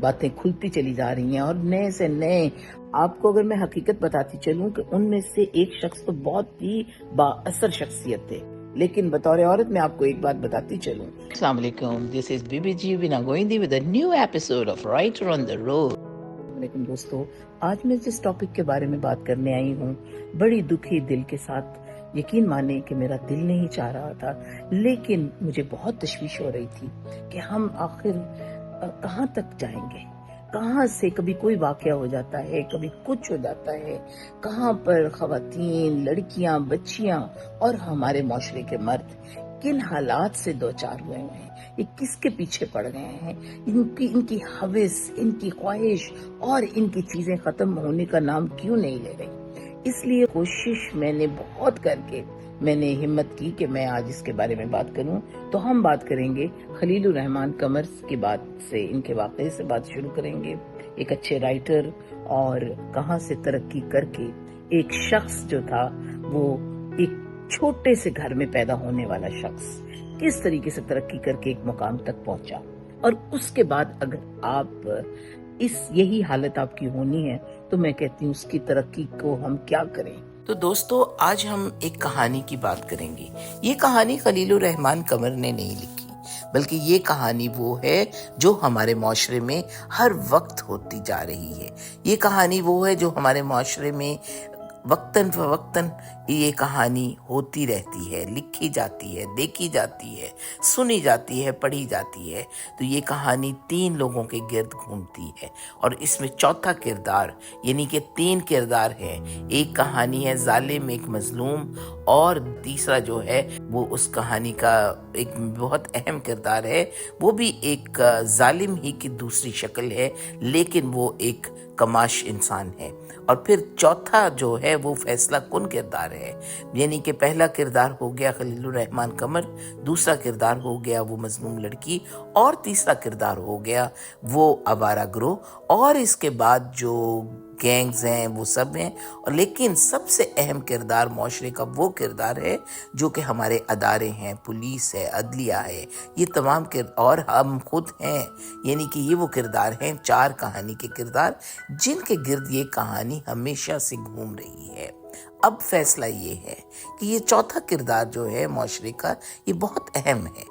باتیں کھلتی چلی جا رہی ہیں اور نئے سے نئے آپ کو اگر میں حقیقت بتاتی چلوں کہ ان میں سے ایک شخص تو بہت ہی با اثر شخصیت تھے، لیکن بطور عورت میں آپ کو ایک بات بتاتی چلوں۔ السلام علیکم، this is B B G Veena Goindi with a new episode of writer on the road. علیکم دوستو، آج میں جس ٹاپک کے بارے میں بات کرنے آئی ہوں، بڑی دکھی دل کے ساتھ یقین مانیں کہ میرا دل نہیں چاہ رہا تھا، لیکن مجھے بہت تشویش ہو رہی تھی کہ ہم آخر کہاں تک جائیں گے، کہاں سے کبھی کوئی واقعہ ہو جاتا ہے، کبھی کچھ ہو جاتا ہے، کہاں پر خواتین، لڑکیاں، بچیاں اور ہمارے معاشرے کے مرد کن حالات سے دوچار ہوئے ہیں، یہ کس کے پیچھے پڑ گئے ہیں، ان کی ہوس، ان کی خواہش اور ان کی چیزیں ختم ہونے کا نام کیوں نہیں لے رہی۔ اس لیے کوشش میں نے بہت کر کے میں نے ہمت کی کہ میں آج اس کے بارے میں بات کروں۔ تو ہم بات کریں گے خلیل الرحمن قمر کی بات سے، ان کے واقعے سے بات شروع کریں گے۔ ایک اچھے رائٹر اور کہاں سے ترقی کر کے ایک شخص جو تھا وہ ایک چھوٹے سے گھر میں پیدا ہونے والا شخص کس طریقے سے ترقی کر کے ایک مقام تک پہنچا، اور اس کے بعد اگر آپ یہی حالت آپ کی ہونی ہے تو میں کہتی ہوں اس کی ترقی کو ہم کیا کریں۔ تو دوستو، آج ہم ایک کہانی کی بات کریں گے۔ یہ کہانی خلیل الرحمن قمر نے نہیں لکھی، بلکہ یہ کہانی وہ ہے جو ہمارے معاشرے میں ہر وقت ہوتی جا رہی ہے۔ یہ کہانی وہ ہے جو ہمارے معاشرے میں وقتاً فوقتاً یہ کہانی ہوتی رہتی ہے، لکھی جاتی ہے، دیکھی جاتی ہے، سنی جاتی ہے، پڑھی جاتی ہے۔ تو یہ کہانی 3 لوگوں کے گرد گھومتی ہے، اور اس میں چوتھا کردار، یعنی کہ 3 کردار ہے۔ ایک کہانی ہے ظالم، ایک مظلوم، اور تیسرا جو ہے وہ اس کہانی کا ایک بہت اہم کردار ہے، وہ بھی ایک ظالم ہی کی دوسری شکل ہے، لیکن وہ ایک کماش انسان ہے۔ اور پھر چوتھا جو ہے وہ فیصلہ کن کردار ہے، یعنی کہ پہلا کردار ہو گیا خلیل الرحمن قمر، دوسرا کردار ہو گیا وہ مظلوم لڑکی، اور تیسرا کردار ہو گیا وہ آوارہ گروہ، اور اس کے بعد جو گینگز ہیں وہ سب ہیں۔ لیکن سب سے اہم کردار معاشرے کا وہ کردار ہے جو کہ ہمارے ادارے ہیں، پولیس ہے، عدلیہ ہے، یہ تمام اور ہم خود ہیں، یعنی کہ یہ وہ کردار ہیں، 4 کہانی کے کردار جن کے گرد یہ کہانی ہمیشہ سے گھوم رہی ہے۔ اب فیصلہ یہ ہے کہ یہ چوتھا کردار جو ہے معاشرے کا، یہ بہت اہم ہے۔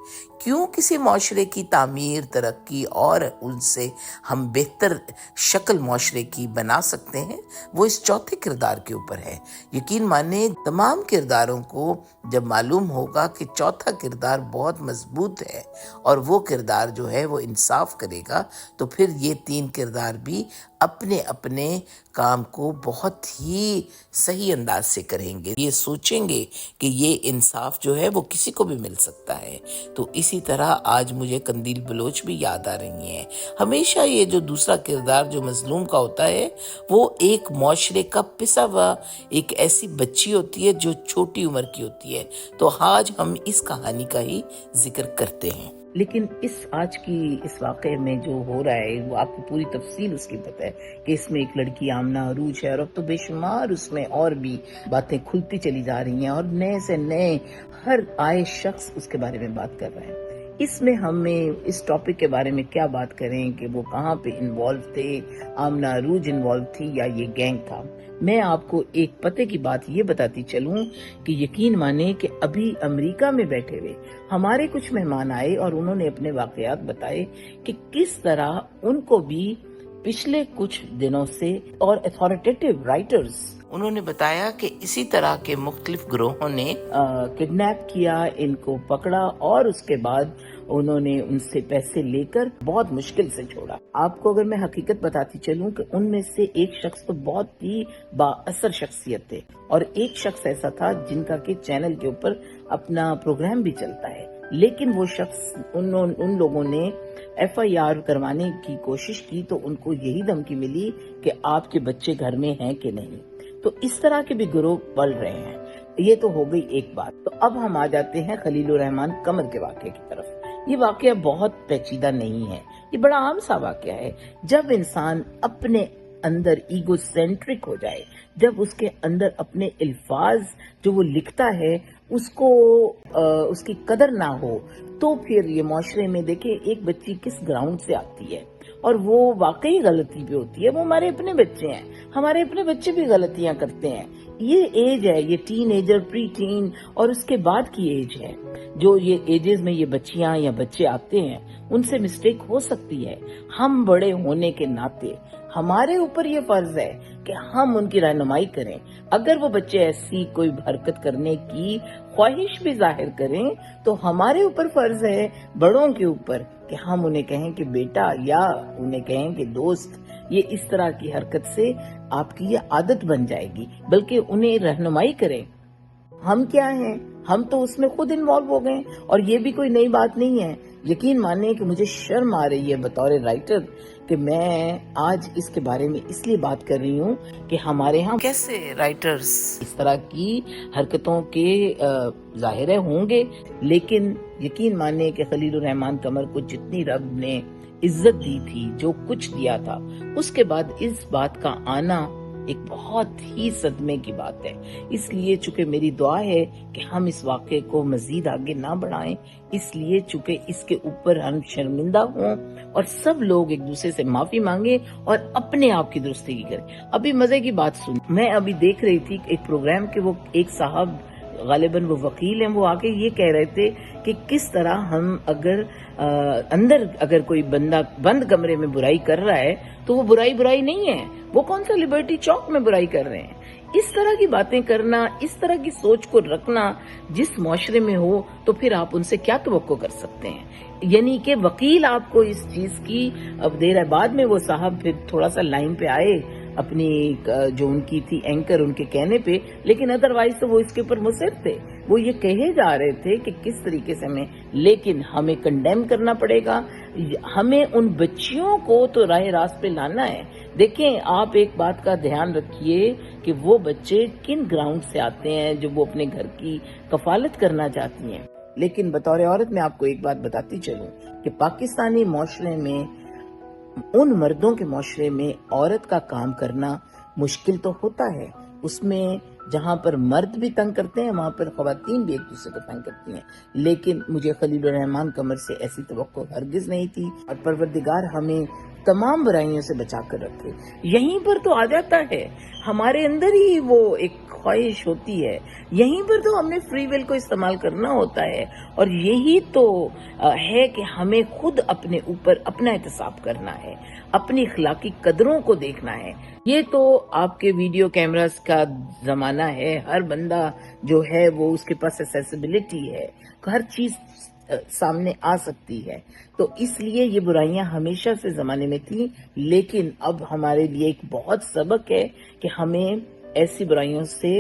کیوں کسی معاشرے کی تعمیر، ترقی اور ان سے ہم بہتر شکل معاشرے کی بنا سکتے ہیں، وہ اس چوتھے کردار کے اوپر ہے۔ یقین مانے تمام کرداروں کو جب معلوم ہوگا کہ چوتھا کردار بہت مضبوط ہے اور وہ کردار جو ہے وہ انصاف کرے گا، تو پھر یہ 3 کردار بھی اپنے اپنے کام کو بہت ہی صحیح انداز سے کریں گے، یہ سوچیں گے کہ یہ انصاف جو ہے وہ کسی کو بھی مل سکتا ہے۔ تو اسی طرح آج مجھے قندیل بلوچ بھی یاد آ رہی ہیں۔ ہمیشہ یہ جو دوسرا کردار جو مظلوم کا ہوتا ہے، وہ ایک معاشرے کا پسا ہوا ایک ایسی بچی ہوتی ہے جو چھوٹی عمر کی ہوتی ہے۔ تو آج ہم اس کہانی کا ہی ذکر کرتے ہیں، لیکن آج کی اس واقعے میں جو ہو رہا ہے وہ آپ کو پوری تفصیل اس کی پتہ ہے کہ اس میں ایک لڑکی آمنہ عروج ہے، اور اب تو بے شمار اس میں اور بھی باتیں کھلتی چلی جا رہی ہیں، اور نئے سے نئے ہر آئے شخص اس کے بارے میں بات کر رہے ہیں۔ اس میں ہمیں اس ٹاپک کے بارے میں کیا بات کریں کہ وہ کہاں پہ انوالو تھے، آمنہ عروج انوالو تھی یا یہ گینگ تھا۔ میں آپ کو ایک پتے کی بات یہ بتاتی چلوں کہ یقین مانے کہ ابھی امریکہ میں بیٹھے ہوئے ہمارے کچھ مہمان آئے اور انہوں نے اپنے واقعات بتائے کہ کس طرح ان کو بھی پچھلے کچھ دنوں سے، اور اتھارٹیٹیو رائٹرز انہوں نے بتایا کہ اسی طرح کے مختلف گروہوں نے کڈنیپ کیا، ان کو پکڑا، اور اس کے بعد انہوں نے ان سے پیسے لے کر بہت مشکل سے چھوڑا۔ آپ کو اگر میں حقیقت بتاتی چلوں کہ ان میں سے ایک شخص تو بہت ہی با اثر شخصیت تھے، اور ایک شخص ایسا تھا جن کا کہ چینل کے اوپر اپنا پروگرام بھی چلتا ہے، لیکن وہ شخص ان لوگوں نے FIR کروانے کی کوشش کی تو ان کو یہی دھمکی ملی کہ آپ کے بچے گھر میں ہیں کہ نہیں۔ تو اس طرح کے بھی گروہ پل رہے ہیں۔ یہ تو ہو گئی ایک بات۔ تو اب ہم آ جاتے ہیں خلیل الرحمن قمر کے واقعے کی طرف۔ یہ واقعہ بہت پیچیدہ نہیں ہے، یہ بڑا عام سا واقعہ ہے۔ جب انسان اپنے اندر ایگو سینٹرک ہو جائے، جب اس کے اندر اپنے الفاظ جو وہ لکھتا ہے اس کو اس کی قدر نہ ہو، تو پھر یہ معاشرے میں دیکھیں ایک بچی کس گراؤنڈ سے آتی ہے اور وہ واقعی غلطی پہ ہوتی ہے. وہ ہمارے اپنے بچے ہیں، ہمارے اپنے بچے بھی غلطیاں کرتے ہیں. یہ ایج ہے، یہ ٹین ایجر، پری ٹین اور اس کے بعد کی ایج ہے. جو یہ ایجز میں یہ بچیاں یا بچے آتے ہیں ان سے مسٹیک ہو سکتی ہے. ہم بڑے ہونے کے ناطے ہمارے اوپر یہ فرض ہے کہ ہم ان کی رہنمائی کریں. اگر وہ بچے ایسی کوئی حرکت کرنے کی خواہش بھی ظاہر کریں تو ہمارے اوپر فرض ہے بڑوں کے اوپر کہ ہم انہیں کہیں کہ بیٹا، یا انہیں کہیں کہ دوست، یہ اس طرح کی حرکت سے آپ کی یہ عادت بن جائے گی، بلکہ انہیں رہنمائی کریں. ہم کیا ہیں، ہم تو اس میں خود انوالو ہو گئے اور یہ بھی کوئی نئی بات نہیں ہے. یقین مانیں کہ مجھے شرم آ رہی ہے بطور رائٹر کہ میں آج اس کے بارے میں اس لیے بات کر رہی ہوں کہ ہمارے ہاں کیسے رائٹرز اس طرح کی حرکتوں کے ظاہر ہوں گے، لیکن یقین مانیں کہ خلیل الرحمان قمر کو جتنی رب نے عزت دی تھی، جو کچھ دیا تھا، اس کے بعد اس بات کا آنا ایک بہت ہی صدمے کی بات ہے. اس لیے چونکہ میری دعا ہے کہ ہم اس واقعے کو مزید آگے نہ بڑھائیں، اس لیے چونکہ اس کے اوپر ہم شرمندہ ہوں اور سب لوگ ایک دوسرے سے معافی مانگیں اور اپنے آپ کی درستگی کریں. ابھی مزے کی بات سن، میں ابھی دیکھ رہی تھی ایک پروگرام کہ وہ ایک صاحب، غالباً وہ وکیل ہیں، وہ آگے یہ کہہ رہے تھے کہ کس طرح ہم اگر کوئی بندہ بند کمرے میں برائی کر رہا ہے تو وہ برائی نہیں ہے، وہ کون سا لبرٹی چوک میں برائی کر رہے ہیں. اس طرح کی باتیں کرنا، اس طرح کی سوچ کو رکھنا جس معاشرے میں ہو، تو پھر آپ ان سے کیا توقع کر سکتے ہیں؟ یعنی کہ وکیل آپ کو اس چیز کی، اب دیر ہے بعد میں وہ صاحب پھر تھوڑا سا لائن پہ آئے اپنی جو ان کی تھی اینکر، ان کے کہنے پہ، لیکن ادروائز تو وہ اس کے اوپر مصر تھے. وہ یہ کہے جا رہے تھے کہ کس طریقے سے لیکن ہمیں کنڈیم کرنا پڑے گا. ہمیں ان بچیوں کو تو راہ راست پہ لانا ہے. دیکھیں آپ ایک بات کا دھیان رکھیے کہ وہ بچے کن گراؤنڈ سے آتے ہیں جو وہ اپنے گھر کی کفالت کرنا چاہتی ہیں. لیکن بطور عورت میں آپ کو ایک بات بتاتی چلوں کہ پاکستانی معاشرے میں، ان مردوں کے معاشرے میں عورت کا کام کرنا مشکل تو ہوتا ہے. اس میں جہاں پر مرد بھی تنگ کرتے ہیں وہاں پر خواتین بھی ایک دوسرے کو تنگ کرتی ہیں. لیکن مجھے خلیل الرحمان قمر سے ایسی توقع ہرگز نہیں تھی، اور پروردگار ہمیں تمام برائیوں سے بچا کر رکھے. یہیں پر تو آ جاتا ہے، ہمارے اندر ہی وہ ایک خواہش ہوتی ہے، یہیں پر تو ہم نے فری ول کو استعمال کرنا ہوتا ہے. اور یہی تو ہے کہ ہمیں خود اپنے اوپر اپنا احتساب کرنا ہے، اپنی اخلاقی قدروں کو دیکھنا ہے. یہ تو آپ کے ویڈیو کیمراز کا زمانہ ہے، ہر بندہ جو ہے وہ اس کے پاس ایکسیسیبلٹی ہے، ہر چیز سامنے آ سکتی ہے. تو اس لیے یہ برائیاں ہمیشہ سے زمانے میں تھیں، لیکن اب ہمارے لیے ایک بہت سبق ہے کہ ہمیں ایسی برائیوں سے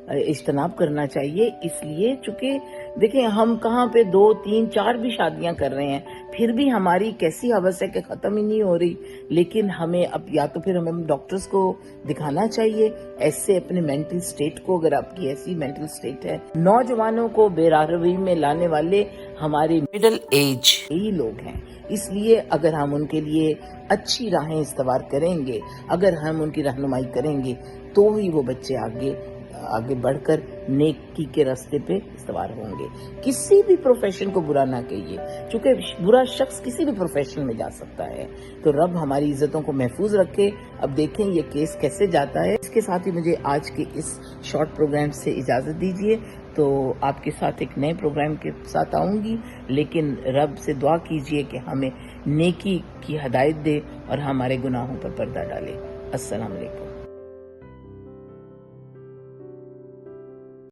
اجتناب کرنا چاہیے. اس لیے چونکہ دیکھیں ہم کہاں پہ 2 3 4 بھی شادیاں کر رہے ہیں، پھر بھی ہماری کیسی حوث ہے کہ ختم ہی نہیں ہو رہی. لیکن ہمیں اب یا تو پھر ہمیں ڈاکٹرز کو دکھانا چاہیے ایسے اپنے مینٹل سٹیٹ کو، اگر آپ کی ایسی مینٹل سٹیٹ ہے. نوجوانوں کو بے راہروی میں لانے والے ہمارے مڈل ایج ہی لوگ ہیں. اس لیے اگر ہم ان کے لیے اچھی راہیں استوار کریں گے، اگر ہم ان کی رہنمائی کریں گے، تو ہی وہ بچے آگے بڑھ کر نیکی کے راستے پہ استوار ہوں گے. کسی بھی پروفیشن کو برا نہ کہیے، چونکہ برا شخص کسی بھی پروفیشن میں جا سکتا ہے. تو رب ہماری عزتوں کو محفوظ رکھے. اب دیکھیں یہ کیس کیسے جاتا ہے. اس کے ساتھ ہی مجھے آج کے اس شارٹ پروگرام سے اجازت دیجیے. تو آپ کے ساتھ ایک نئے پروگرام کے ساتھ آؤں گی، لیکن رب سے دعا کیجئے کہ ہمیں نیکی کی ہدایت دے اور ہمارے گناہوں پر پردہ ڈالے. السلام علیکم.